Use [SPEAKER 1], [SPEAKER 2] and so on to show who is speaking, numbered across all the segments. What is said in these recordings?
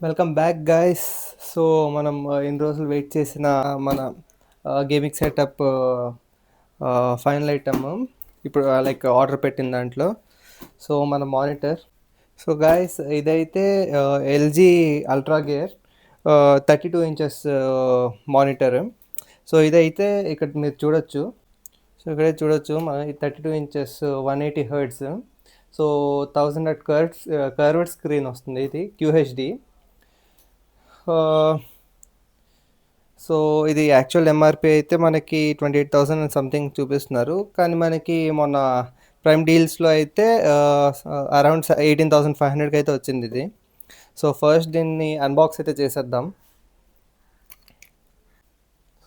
[SPEAKER 1] Welcome back guys. So మనం ఇన్ని రోజులు వెయిట్ చేసిన మన గేమింగ్ సెటప్ ఫైనల్ ఐటమ్ ఇప్పుడు లైక్ ఆర్డర్ పెట్టిన దాంట్లో. సో మన మానిటర్. సో గైస్ ఇదైతే LG ultra gear 32 inches monitor. So ఇదైతే ఇక్కడ మీరు చూడొచ్చు. సో ఇక్కడే చూడొచ్చు మన 32 inches 180 hertz. So 1000 hertz curved screen వస్తుంది. ఇది QHD. సో ఇది యాక్చువల్ ఎంఆర్పి అయితే మనకి 28,000 సంథింగ్ చూపిస్తున్నారు, కానీ మనకి మొన్న ప్రైమ్ డీల్స్లో అయితే అరౌండ్ 18,500కి అయితే వచ్చింది ఇది. సో ఫస్ట్ దీన్ని అన్బాక్స్ అయితే చేసేద్దాం.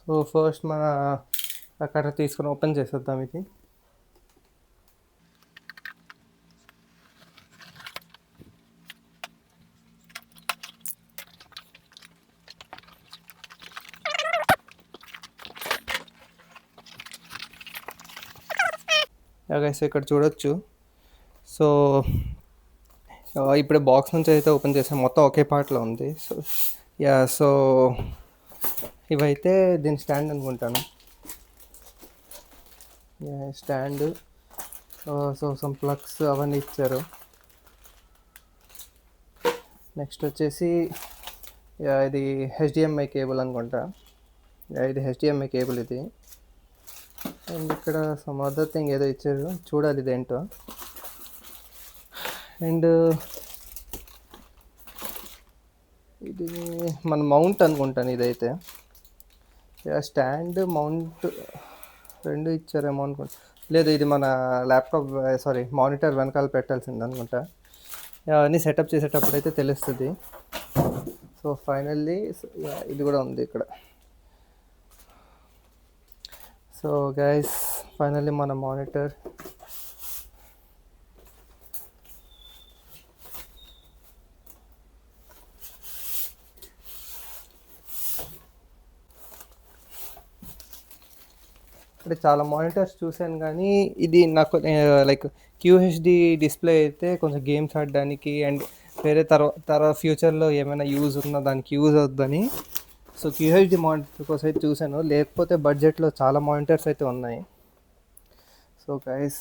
[SPEAKER 1] సో ఫస్ట్ మన అక్కడ తీసుకొని ఓపెన్ చేసేద్దాం ఇది. సో ఇక్కడ చూడొచ్చు. సో ఇప్పుడే బాక్స్ నుంచి అయితే ఓపెన్ చేసాం, మొత్తం ఒకే పార్ట్లో ఉంది. సో సో ఇవైతే దీని స్టాండ్ అనుకుంటాను. స్టాండ్. సో సమ్ ప్లగ్స్ అవన్నీ ఇచ్చారు. నెక్స్ట్ వచ్చేసి ఇది HDMI కేబుల్ అనుకుంటా. ఇది HDMI కేబుల్ ఇది. అండ్ ఇక్కడ సమ్ అదర్ థింగ్ ఏదో ఇచ్చారు, చూడాలి ఇదేంటో. అండ్ ఇది మన మౌంట్ అనుకుంటాను ఇదైతే. స్టాండ్ మౌంట్ రెండు ఇచ్చారేమో అనుకుంటా. లేదు, ఇది మన ల్యాప్టాప్ మానిటర్ వెనకాల పెట్టాల్సింది అనుకుంటా. అన్నీ సెటప్ చేసేటప్పుడు అయితే తెలుస్తుంది. సో ఫైనల్లీ ఇది కూడా ఉంది ఇక్కడ. సో గైస్ ఫైనల్లీ మన మానిటర్. అంటే చాలా మానిటర్స్ చూశాను, కానీ ఇది నాకు లైక్ QHD డిస్ప్లే అయితే కొంచెం గేమ్స్ ఆడడానికి అండ్ వేరే తర్వాత ఫ్యూచర్లో ఏమైనా యూజ్ ఉన్నా దానికి యూజ్ అవుతుందని సో QHD మానిటర్ కోసం అయితే చూశాను. లేకపోతే బడ్జెట్లో చాలా మానిటర్స్ అయితే ఉన్నాయి. సో గైస్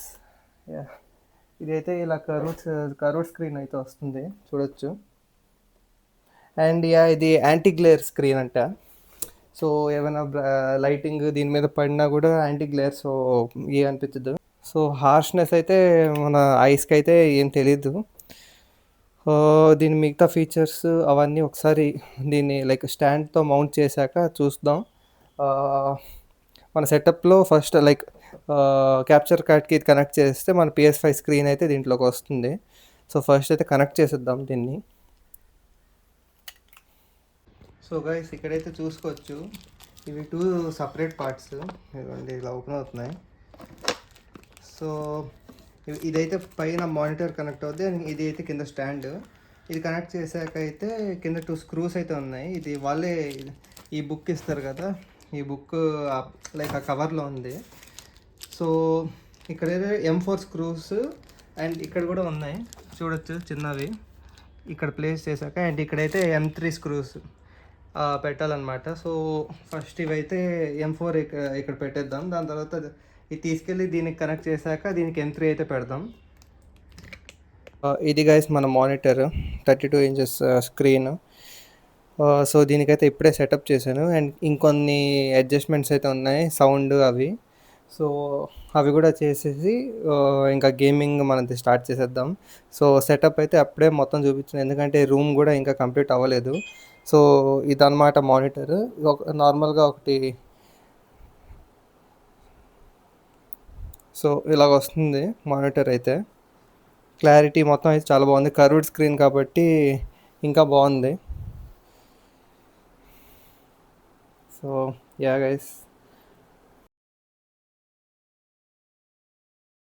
[SPEAKER 1] ఇదైతే ఇలా కర్వ్డ్ స్క్రీన్ అయితే వస్తుంది, చూడొచ్చు. అండ్ ఇది యాంటీ గ్లేర్ స్క్రీన్ అంట. సో ఏమైనా లైటింగ్ దీని మీద పడినా కూడా యాంటీ గ్లేర్, సో ఏ అనిపించదు. సో హార్ష్నెస్ అయితే మన ఐస్కి అయితే ఏం తెలీదు. దీని మిగతా ఫీచర్స్ అవన్నీ ఒకసారి దీన్ని లైక్ స్టాండ్తో మౌంట్ చేశాక చూద్దాం. మన సెటప్లో ఫస్ట్ లైక్ క్యాప్చర్ కార్డ్కి ఇది కనెక్ట్ చేస్తే మన PS5 స్క్రీన్ అయితే దీంట్లోకి వస్తుంది. సో ఫస్ట్ అయితే కనెక్ట్ చేసేద్దాం దీన్ని. సో గైస్ ఇక్కడైతే చూసుకోవచ్చు, ఇవి 2 సపరేట్ పార్ట్స్. ఇవ్వండి ఇలా ఓపెన్ అవుతున్నాయి. సో ఇదైతే పైన మానిటర్ కనెక్ట్ అవుతుంది, ఇది అయితే కింద స్టాండ్. ఇది కనెక్ట్ చేశాక అయితే కింద 2 స్క్రూస్ అయితే ఉన్నాయి. ఇది వాళ్ళే ఈ బుక్ ఇస్తారు కదా, ఈ బుక్ లైక్ ఆ కవర్లో ఉంది. సో ఇక్కడైతే M4 స్క్రూస్ అండ్ ఇక్కడ కూడా ఉన్నాయి, చూడొచ్చు చిన్నవి. ఇక్కడ ప్లేస్ చేశాక అండ్ ఇక్కడైతే M3 స్క్రూస్ పెట్టాలన్నమాట. సో ఫస్ట్ ఇవైతే M4 ఇక్కడ పెట్టేద్దాం. దాని తర్వాత ఇది తీసుకెళ్ళి దీనికి కనెక్ట్ చేశాక దీనికి M3 అయితే పెడదాం. ఇది గైస్ మన మానిటర్ 32 ఇంచెస్ స్క్రీన్. సో దీనికైతే ఇప్పుడే సెటప్ చేశాను అండ్ ఇంకొన్ని అడ్జస్ట్మెంట్స్ అయితే ఉన్నాయి, సౌండ్ అవి. సో అవి కూడా చేసేసి ఇంకా గేమింగ్ మనది స్టార్ట్ చేసేద్దాం. సో సెటప్ అయితే అప్పుడే మొత్తం చూపించాను, ఎందుకంటే రూమ్ కూడా ఇంకా కంప్లీట్ అవ్వలేదు. సో ఇదన్నమాట మానిటర్. నార్మల్గా ఒకటి సో ఇలాగ వస్తుంది మానిటర్ అయితే. క్లారిటీ మొత్తం అయితే చాలా బాగుంది, కర్వ్డ్ స్క్రీన్ కాబట్టి ఇంకా బాగుంది. So guys.